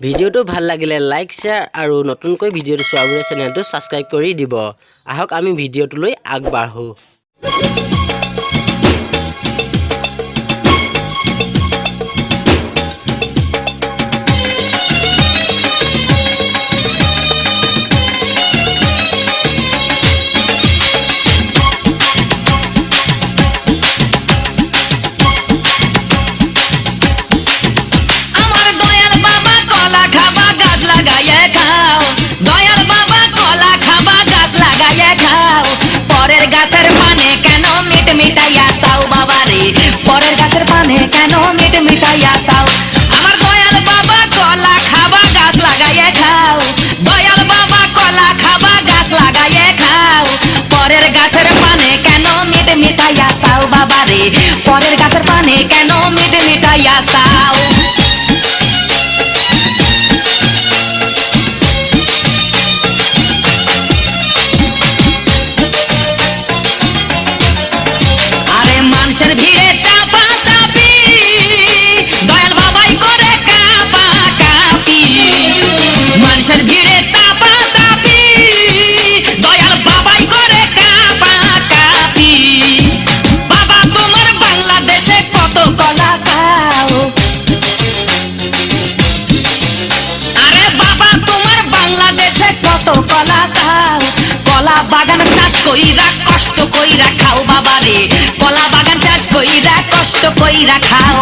ভিডিওটো ভাল লাগিলে লাইক শেয়াৰ আৰু নতুনকৈ ভিডিওটো চোৱাবলৈ চেনেলটো সাবস্ক্ৰাইব কৰি দিব। আহক আমি ভিডিওটোলৈ আগবাঢ়ো। পরের গাছের পানে কেন মিট মিটাইয়া চাও আমার দয়াল বাবা কলা খাবা গাছ লাগাইয়ে খাও দয়াল বাবা কলা খাবা গাছ লাগাইয়ে খাও পরের গাছের পানে কেন মিট মিটাইয়া চাও বাবা রে পরের গাছের পানে কেন মিট মিটাইয়া চাও আরে মানুষের ভিড়ে চাপা চাপি দয়াল বাবাই করে কাপা কাপি মানুষের ভিড়ে চাপা চাপি দয়াল বাবাই করে কাপা কাপি বাবা তোমার বাংলাদেশে কত কলা চাও আরে বাবা তোমার বাংলাদেশে কত কলা চাও কলা বাগান চাষ কইরা কষ্ট কইরা খাও বাবা রে কলা বাগান চাষ কইরা কষ্ট কইরা খাও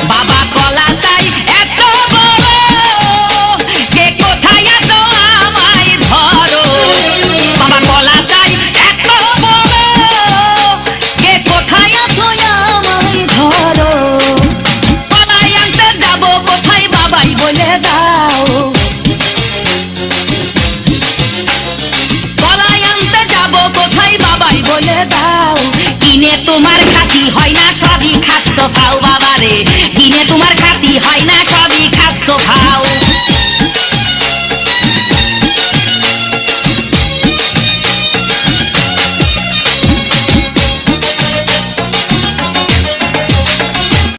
বাবা কলা চাই এত বড় কে কোথায় আছো আমায় ধরো বাবা কলা চাই এত বড় কে কোথায় আছো আমায় ধরো কলাই আনতে যাব কোথায় বাবাই বলে দাও কলাই আনতে যাব কোথায় বাবাই বলে দাও কিনে তোমার খাতি হয় না সবই খাচ্ছ খাও বাবা রে